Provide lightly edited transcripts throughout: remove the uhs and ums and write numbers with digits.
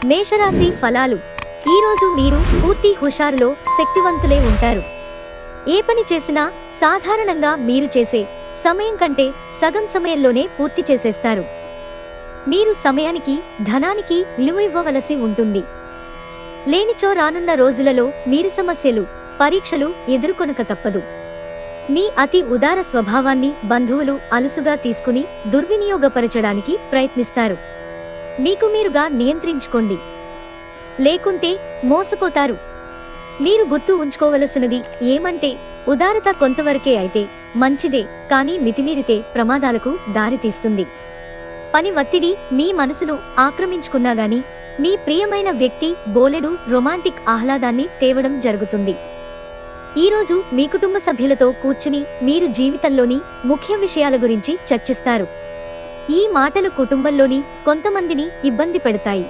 మేషరాశి ఫలాలు. ఈరోజు మీరు పూర్తి హుషారులో శక్తివంతులే ఉంటారు. ఏ పని చేసినా సాధారణంగా మీరు చేసే సమయం కంటే సగం సమయంలోనే పూర్తి చేసేస్తారు. మీరు సమయానికి ధనానికి విలువ ఇవ్వవలసి ఉంటుంది. లేనిచో రానున్న రోజులలో మీరు సమస్యలు, పరీక్షలు ఎదుర్కొనక తప్పదు. మీ అతి ఉదార స్వభావాన్ని బంధువులు అలుసుగా తీసుకుని దుర్వినియోగపరచడానికి ప్రయత్నిస్తారు. మీకు మీరుగా నియంత్రించుకోండి, లేకుంటే మోసపోతారు. మీరు గుర్తు ఉంచుకోవలసినది ఏమంటే, ఉదారత కొంతవరకే అయితే మంచిదే, కానీ మితిమీరితే ప్రమాదాలకు దారితీస్తుంది. పని ఒత్తిడి మీ మనసును ఆక్రమించుకున్నా గాని మీ ప్రియమైన వ్యక్తి బోలెడు రొమాంటిక్ ఆహ్లాదాన్ని తేవడం జరుగుతుంది. ఈరోజు మీ కుటుంబ సభ్యులతో కూర్చుని మీరు జీవితంలోని ముఖ్య విషయాల గురించి చర్చిస్తారు. ఈ మాటలు కుటుంబంలోని కొంతమందిని ఇబ్బంది పెడతాయి,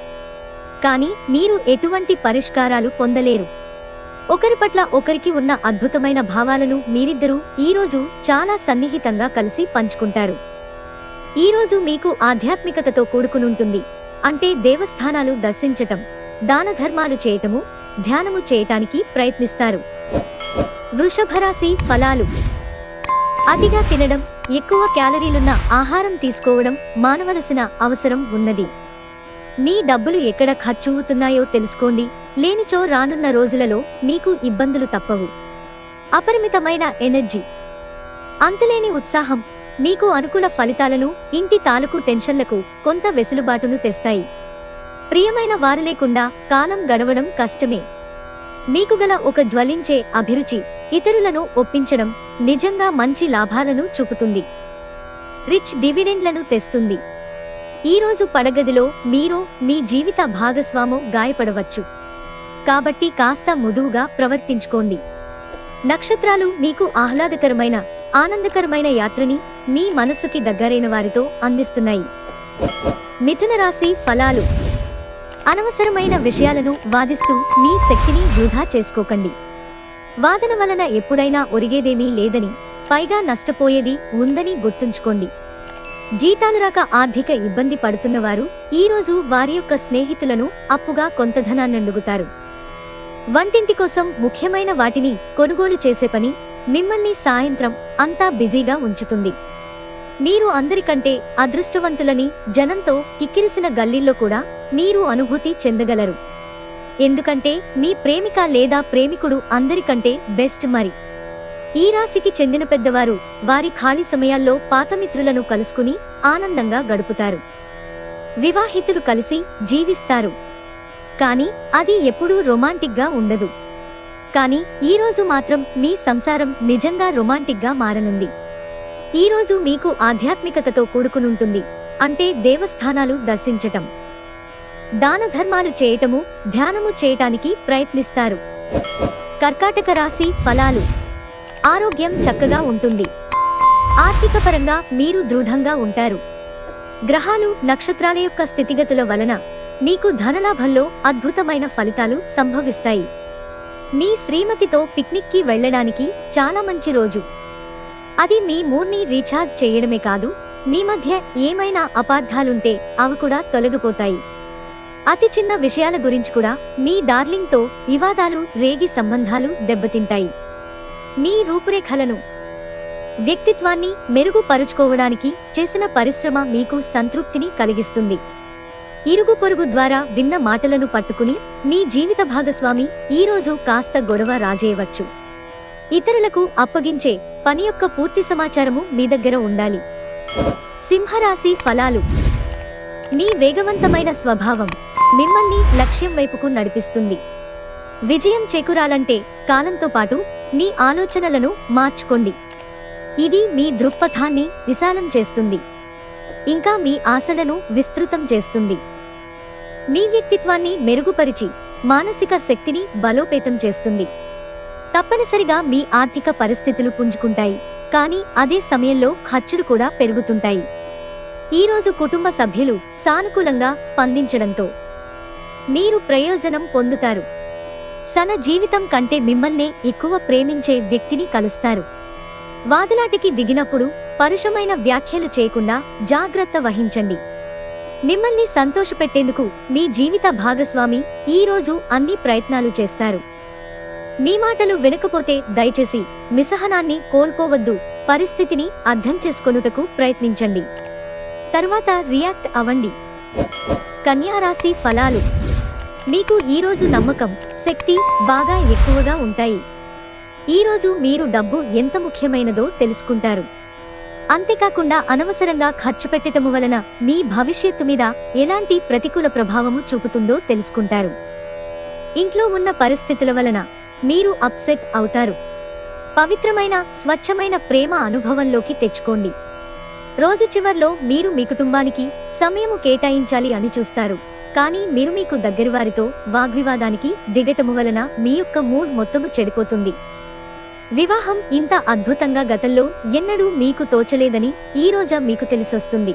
కానీ మీరు ఎటువంటి పరిష్కారాలు పొందలేరు. ఒకరి పట్ల ఒకరికి ఉన్న అద్భుతమైన భావాలను మీరిద్దరూ ఈరోజు చాలా సన్నిహితంగా కలిసి పంచుకుంటారు. ఈరోజు మీకు ఆధ్యాత్మికతతో కూడుకునుంటుంది. అంటే దేవస్థానాలు దర్శించటం, దాన ధర్మాలు చేయటము, ధ్యానము చేయటానికి ప్రయత్నిస్తారు. వృషభరాశి ఫలాలు. అతిగా తినడం, ఎక్కువ క్యాలరీలున్న ఆహారం తీసుకోవడం మానవలసిన అవసరం ఉన్నది. మీ డబ్బులు ఎక్కడ ఖర్చవుతున్నాయో తెలుసుకోండి, లేనిచో రానున్న రోజులలో మీకు ఇబ్బందులు తప్పవు. అపరిమితమైన ఎనర్జీ, అంతులేని ఉత్సాహం మీకు అనుకూల ఫలితాలను, ఇంటి తాలూకు టెన్షన్లకు కొంత వెసులుబాటును తెస్తాయి. ప్రియమైన వారు లేకుండా కాలం గడవడం కష్టమే. మీకు గల ఒక జ్వలించే అభిరుచి ఇతరులను ఒప్పించడం నిజంగా మంచి లాభాలను చూపుతుంది. రిచ్ డివిడెండ్లను తెస్తుంది. ఈరోజు పడగదిలో మీరో మీ జీవిత భాగస్వామో గాయపడవచ్చు, కాబట్టి కాస్త మృదువుగా ప్రవర్తించుకోండి. నక్షత్రాలు మీకు ఆహ్లాదకరమైన, ఆనందకరమైన యాత్రని మీ మనసుకి దగ్గరైన వారితో అందిస్తున్నాయి. మిథున రాశి ఫలాలు. అనవసరమైన విషయాలను వాదిస్తూ మీ శక్తిని వృధా చేసుకోకండి. వాదన వలన ఎప్పుడైనా ఒరిగేదేమీ లేదని, పైగా నష్టపోయేది ఉందని గుర్తుంచుకోండి. జీతాలు రాక ఆర్థిక ఇబ్బంది పడుతున్నవారు ఈరోజు వారి యొక్క స్నేహితులను అప్పుగా కొంత ధనాన్నడుగుతారు. వంటింటి కోసం ముఖ్యమైన వాటిని కొనుగోలు చేసే పని మిమ్మల్ని సాయంత్రం అంతా బిజీగా ఉంచుతుంది. మీరు అందరికంటే అదృష్టవంతులని జనంతో కిక్కిరిసిన గల్లీల్లో కూడా మీరు అనుభూతి చెందగలరు. ఎందుకంటే మీ ప్రేమిక లేదా ప్రేమికుడు అందరికంటే బెస్ట్. మరి ఈ రాశికి చెందిన పెద్దవారు వారి ఖాళీ సమయాల్లో పాతమిత్రులను కలుసుకుని ఆనందంగా గడుపుతారు. వివాహితులు కలిసి జీవిస్తారు, కానీ అది ఎప్పుడూ రొమాంటిక్గా ఉండదు. కానీ ఈరోజు మాత్రం మీ సంసారం నిజంగా రొమాంటిక్గా మారనుంది. ఈరోజు మీకు ఆధ్యాత్మికతతో కూడుకునుంటుంది. అంటే దేవస్థానాలు దర్శించటం, దాన ధర్మాలు చేయటము, ధ్యానము చేయటానికి ప్రయత్నిస్తారు. కర్కాటక రాశి ఫలాలు. ఆరోగ్యం చక్కగా ఉంటుంది. ఆర్థిక పరంగా మీరు దృఢంగా ఉంటారు. గ్రహాలు, నక్షత్రాల యొక్క స్థితిగతుల వలన మీకు ధనలాభంలో అద్భుతమైన ఫలితాలు సంభవిస్తాయి. మీ శ్రీమతితో పిక్నిక్కి వెళ్ళడానికి చాలా మంచి రోజు. అది మీ మూడ్ని రీఛార్జ్ చేయడమే కాదు, మీ మధ్య ఏమైనా అపార్థాలుంటే అవి కూడా తొలగిపోతాయి. అతి చిన్న విషయాల గురించి కూడా మీ డార్లింగ్తో వివాదాలు రేగి సంబంధాలు దెబ్బతింటాయి. మీ రూపురేఖలను, వ్యక్తిత్వాన్ని మెరుగుపరుచుకోవడానికి చేసిన పరిశ్రమ మీకు సంతృప్తిని కలిగిస్తుంది. ఇరుగు పొరుగు ద్వారా విన్న మాటలను పట్టుకుని మీ జీవిత భాగస్వామి ఈరోజు కాస్త గొడవ రాజేయవచ్చు. ఇతరులకు అప్పగించే పని యొక్క పూర్తి సమాచారము మీ దగ్గర ఉండాలి. సింహరాశి ఫలాలు. మీ వేగవంతమైన స్వభావం మిమ్మల్ని లక్ష్యం వైపుకు నడిపిస్తుంది. విజయం చేకూరాలంటే కాలంతో పాటు మీ ఆలోచనలను మార్చుకోండి. ఇది మీ దృక్పథాన్ని విశాలం చేస్తుంది, ఇంకా మీ ఆశలను విస్తృతం చేస్తుంది. మీ వ్యక్తిత్వాన్ని మెరుగుపరిచి మానసిక శక్తిని బలోపేతం చేస్తుంది. తప్పనిసరిగా మీ ఆర్థిక పరిస్థితులు పుంజుకుంటాయి, కానీ అదే సమయంలో ఖర్చులు కూడా పెరుగుతుంటాయి. ఈరోజు కుటుంబ సభ్యులు సానుకూలంగా స్పందించడంతో మీరు ప్రయోజనం పొందుతారు. తన జీవితం కంటే మిమ్మల్నే ఎక్కువ ప్రేమించే వ్యక్తిని కలుస్తారు. వాదులాటికి దిగినప్పుడు పరుషమైన వ్యాఖ్యలు చేయకుండా జాగ్రత్త వహించండి. మిమ్మల్ని సంతోషపెట్టేందుకు మీ జీవిత భాగస్వామి ఈ రోజు అన్ని ప్రయత్నాలు చేస్తారు. మీ మాటలు వినకపోతే దయచేసి మిసహనాన్ని కోల్పోవద్దు. పరిస్థితిని అర్థం చేసుకొనుటకు ప్రయత్నించండి. తర్వాత రియాక్ట్ అవ్వండి. కన్యా రాశి ఫలాలు. మీకు ఈరోజు నమ్మకం, శక్తి బాగా ఎక్కువగా ఉంటాయి. ఈరోజు మీరు డబ్బు ఎంత ముఖ్యమైనదో తెలుసుకుంటారు. అంతేకాకుండా అనవసరంగా ఖర్చు పెట్టటము వలన మీ భవిష్యత్తు మీద ఎలాంటి ప్రతికూల ప్రభావము చూపుతుందో తెలుసుకుంటారు. ఇంట్లో ఉన్న పరిస్థితుల వలన మీరు అప్సెట్ అవుతారు. పవిత్రమైన, స్వచ్ఛమైన ప్రేమ అనుభవంలోకి తెచ్చుకోండి. రోజు చివర్లో మీరు మీ కుటుంబానికి సమయము కేటాయించాలి అని చూస్తారు. కానీ మీరు మీకు దగ్గరి వారితో వాగ్వివాదానికి దిగటము వలన మీ యొక్క మూడ్ మొత్తము చెడిపోతుంది. వివాహం ఇంత అద్భుతంగా గతంలో ఎన్నడూ మీకు తోచలేదని ఈ రోజు మీకు తెలిసొస్తుంది.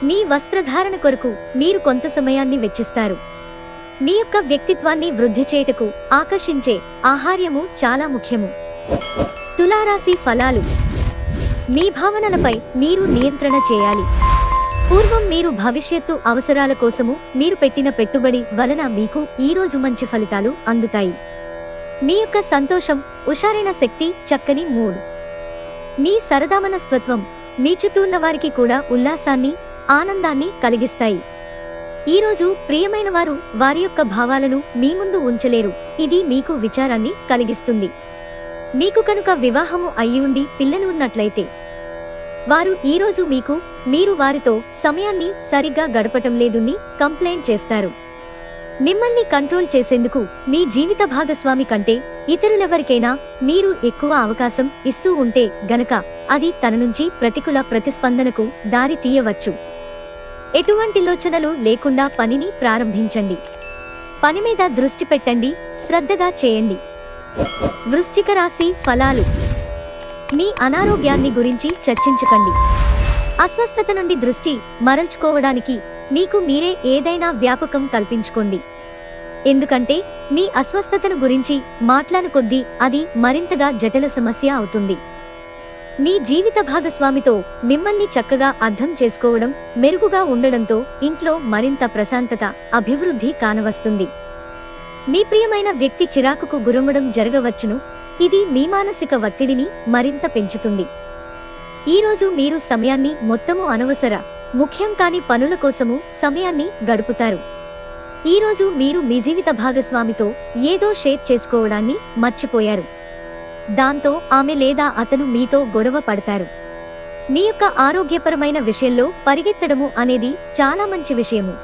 మీ వస్త్రధారణ కొరకు మీరు కొంత సమయాన్ని వెచ్చిస్తారు. మీ యొక్క వ్యక్తిత్వాన్ని వృద్ధి చేయుటకు ఆకర్షించే ఆహార్యము చాలా ముఖ్యము. తులారాశి ఫలాలు. మీ భావనలపై మీరు నియంత్రణ చేయాలి. పూర్వం మీరు భవిష్యత్తు అవసరాల కోసము మీరు పెట్టిన పెట్టుబడి వలన మీకు ఈరోజు మంచి ఫలితాలు అందుతాయి. మీ యొక్క సంతోషం, ఉషారైన శక్తి, చక్కని మూడ్, మీ సరదామనస్తత్వం మీ చుట్టూ ఉన్న వారికి కూడా ఉల్లాసాన్ని, ఆనందాన్ని కలిగిస్తాయి. ఈరోజు ప్రియమైన వారు వారి యొక్క భావాలను మీ ముందు ఉంచలేరు. ఇది మీకు విచారాన్ని కలిగిస్తుంది. మీకు కనుక వివాహము అయి ఉండి పిల్లలు ఉన్నట్లయితే వారు ఈరోజు మీరు వారితో సమయాన్ని సరిగ్గా గడపటం లేదని కంప్లైంట్ చేస్తారు. మిమ్మల్ని కంట్రోల్ చేసేందుకు మీ జీవిత భాగస్వామి కంటే ఇతరులెవరికైనా మీరు ఎక్కువ అవకాశం ఇస్తూ ఉంటే గనక అది తన నుంచి ప్రతికూల ప్రతిస్పందనకు దారి తీయవచ్చు. ఎటువంటి లోచనలు లేకుండా పనిని ప్రారంభించండి. పని మీద దృష్టి పెట్టండి, శ్రద్ధగా చేయండి. వృశ్చిక రాశి ఫలాలు. మీ అనారోగ్యాన్ని గురించి చర్చించకండి. అస్వస్థత నుండి దృష్టి మరల్చుకోవడానికి మీకు మీరే ఏదైనా వ్యాపకం కల్పించుకోండి. ఎందుకంటే మీ అస్వస్థతను గురించి మాట్లాడు కొద్దీ అది మరింతగా జటిల సమస్య అవుతుంది. మీ జీవిత భాగస్వామితో మిమ్మల్ని చక్కగా అర్థం చేసుకోవడం, మెరుగుగా ఉండడంతో ఇంట్లో మరింత ప్రశాంతత, అభివృద్ధి కానవస్తుంది. మీ ప్రియమైన వ్యక్తి చిరాకుకు గురవడం జరగవచ్చును. ఇది మీ మానసిక ఒత్తిడిని మరింత పెంచుతుంది. ఈరోజు మీరు సమయాన్ని మొత్తము అనవసర, ముఖ్యం కాని పనుల కోసము సమయాన్ని గడుపుతారు. ఈరోజు మీరు మీ జీవిత భాగస్వామితో ఏదో షేర్ చేసుకోవడాన్ని మర్చిపోయారు. దాంతో ఆమె లేదా అతను మీతో గొడవ పడతారు. మీ యొక్క ఆరోగ్యపరమైన విషయంలో పరిగెత్తడము అనేది చాలా మంచి విషయము.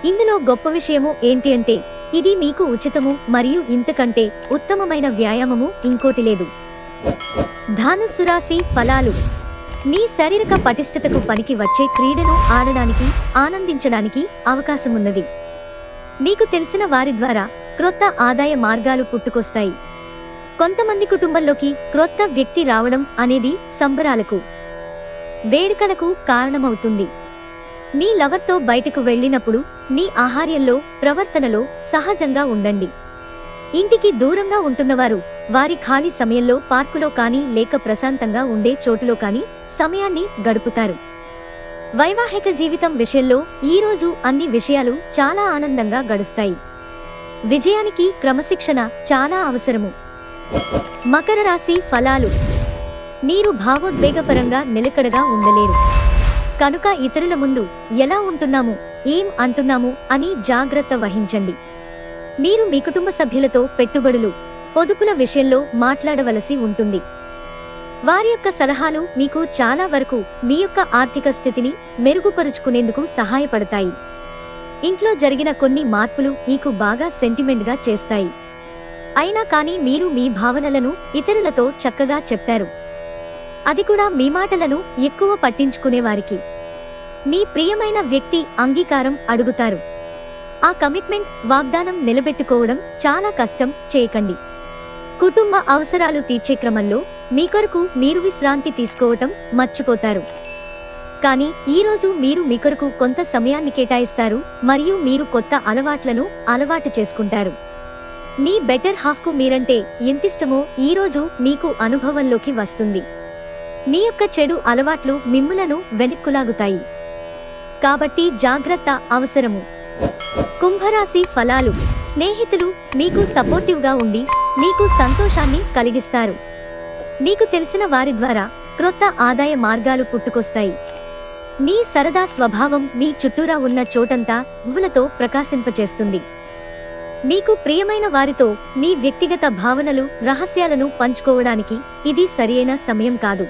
ఇందులో గొప్ప విషయము ఏంటి అంటే ఇది మీకు ఉచితము మరియు ఇంతకంటే ఉత్తమమైన వ్యాయామము ఇంకోటి లేదు. ధనుస్సు రాశి ఫలాలు. మీ శారీరక పటిష్టతకు పనికి వచ్చే క్రీడను ఆడడానికి, ఆనందించడానికి అవకాశమున్నది. మీకు తెలిసిన వారి ద్వారా క్రొత్త ఆదాయ మార్గాలు పుట్టుకొస్తాయి. కొంతమంది కుటుంబంలోకి క్రొత్త వ్యక్తి రావడం అనేది సంబరాలకు, వేడుకలకు కారణమవుతుంది. మీ లవర్తో బయటకు వెళ్ళినప్పుడు మీ ఆహార్యంలో, ప్రవర్తనలో సహజంగా ఉండండి. ఇంటికి దూరంగా ఉంటున్నవారు వారి ఖాళీ సమయంలో పార్కులో కానీ లేక ప్రశాంతంగా ఉండే చోటులో కానీ సమయాన్ని గడుపుతారు. వైవాహిక జీవితం విషయంలో ఈరోజు అన్ని విషయాలు చాలా ఆనందంగా గడుస్తాయి. విజయానికి క్రమశిక్షణ చాలా అవసరము. మకర రాశి ఫలాలు. మీరు భావోద్వేగపరంగా నిలకడగా ఉండలేరు. కనుక ఇతరుల ముందు ఎలా ఉంటున్నాము, ఏం అంటున్నాము అని జాగ్రత్త వహించండి. మీరు మీ కుటుంబ సభ్యులతో పెట్టుబడులు, పొదుపుల విషయంలో మాట్లాడవలసి ఉంటుంది. వారి యొక్క సలహాలు మీకు చాలా వరకు మీ యొక్క ఆర్థిక స్థితిని మెరుగుపరుచుకునేందుకు సహాయపడతాయి. ఇంట్లో జరిగిన కొన్ని మార్పులు మీకు బాగా సెంటిమెంట్గా చేస్తాయి. అయినా కానీ మీరు మీ భావనలను ఇతరులతో చక్కగా చెప్తారు. అది కూడా మీ మాటలను ఎక్కువ పట్టించుకునేవారికి. మీ ప్రియమైన వ్యక్తి అంగీకారం అడుగుతారు. ఆ కమిట్మెంట్, వాగ్దానం నిలబెట్టుకోవడం చాలా కష్టం చేయకండి. కుటుంబ అవసరాలు తీర్చే క్రమంలో మీ కొరకు మీరు విశ్రాంతి తీసుకోవటం మర్చిపోతారు. కానీ ఈరోజు మీరు మీ కొరకు కొంత సమయాన్ని కేటాయిస్తారు మరియు మీరు కొత్త అలవాట్లను అలవాటు చేసుకుంటారు. మీ బెటర్ హాఫ్కు మీరంటే ఎంతిష్టమో ఈరోజు మీకు అనుభవంలోకి వస్తుంది. మీ యొక్క చెడు అలవాట్లు మిమ్ములను వెనక్కులాగుతాయి. కాబట్టి జాగ్రత్త అవసరము. కుంభరాశి ఫలాలు. స్నేహితులు మీకు సపోర్టివ్గా ఉండి మీకు సంతోషాన్ని కలిగిస్తారు. మీకు తెలిసిన వారి ద్వారా క్రొత్త ఆదాయ మార్గాలు పుట్టుకొస్తాయి. మీ సరదా స్వభావం మీ చుట్టూరా ఉన్న చోటంతా పువ్వులతో ప్రకాశింపచేస్తుంది. మీకు ప్రియమైన వారితో మీ వ్యక్తిగత భావనలు, రహస్యాలను పంచుకోవడానికి ఇది సరియైన సమయం కాదు.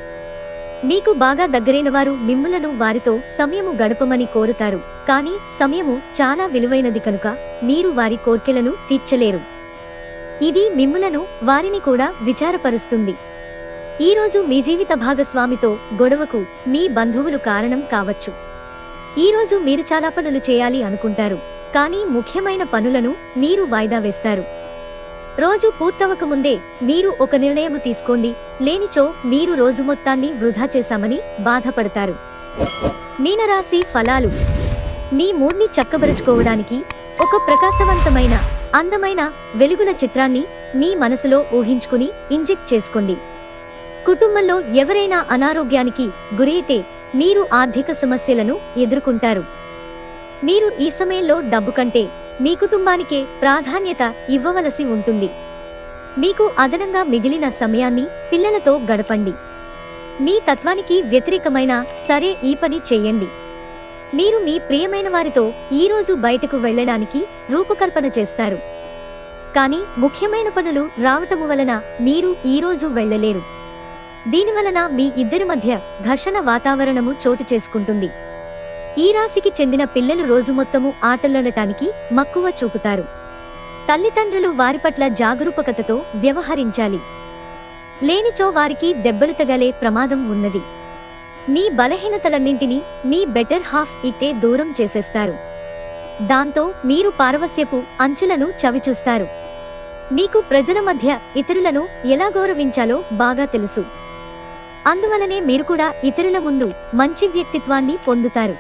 మీకు బాగా దగ్గరైన వారు మిమ్ములను వారితో సమయము గడపమని కోరుతారు, కానీ సమయము చాలా విలువైనది కనుక మీరు వారి కోర్కెలను తీర్చలేరు. ఇది మిమ్ములను వారిని కూడా విచారపరుస్తుంది. ఈరోజు మీ జీవిత భాగస్వామితో గొడవకు మీ బంధువులు కారణం కావచ్చు. ఈరోజు మీరు చాలా పనులు చేయాలి అనుకుంటారు, కానీ ముఖ్యమైన పనులను మీరు వాయిదా వేస్తారు. రోజు పూర్తవక ముందే మీరు ఒక నిర్ణయం తీసుకోండి, లేనిచో మీరు రోజు మొత్తాన్ని వృధా చేశామని బాధపడతారు. మీనరాశి ఫలాలు. మీ మూడ్ని చక్కబరుచుకోవడానికి ఒక ప్రకాశవంతమైన, అందమైన వెలుగుల చిత్రాన్ని మీ మనసులో ఊహించుకుని ఇంజెక్ట్ చేసుకోండి. కుటుంబంలో ఎవరైనా అనారోగ్యానికి గురైతే మీరు ఆర్థిక సమస్యలను ఎదుర్కొంటారు. మీరు ఈ సమయంలో డబ్బు కంటే మీ కుటుంబానికే ప్రాధాన్యత ఇవ్వవలసి ఉంటుంది. మీకు అదనంగా మిగిలిన సమయాన్ని పిల్లలతో గడపండి. మీ తత్వానికి వ్యతిరేకమైన సరే ఈ పని చేయండి. మీరు మీ ప్రియమైన వారితో ఈరోజు బయటకు వెళ్ళడానికి రూపకల్పన చేస్తారు, కానీ ముఖ్యమైన పనులు రావటము వలన మీరు ఈరోజు వెళ్ళలేరు. దీనివలన మీ ఇద్దరి మధ్య ఘర్షణ వాతావరణము చోటు చేసుకుంటుంది. ఈ రాశికి చెందిన పిల్లలు రోజు మొత్తము ఆటలాడటానికి మక్కువ చూపుతారు. తల్లిదండ్రులు వారి పట్ల జాగరూకతతో వ్యవహరించాలి, లేనిచో వారికి దెబ్బలు తగలే ప్రమాదం ఉన్నది. మీ బలహీనతలన్నింటినీ మీ బెటర్ హాఫ్ ఇట్టే దూరం చేసేస్తారు. దాంతో మీరు పారవస్యపు అంచులను చవిచూస్తారు. మీకు ప్రజల మధ్య ఇతరులను ఎలా గౌరవించాలో బాగా తెలుసు. అందువలనే మీరు కూడా ఇతరుల ముందు మంచి వ్యక్తిత్వాన్ని పొందుతారు.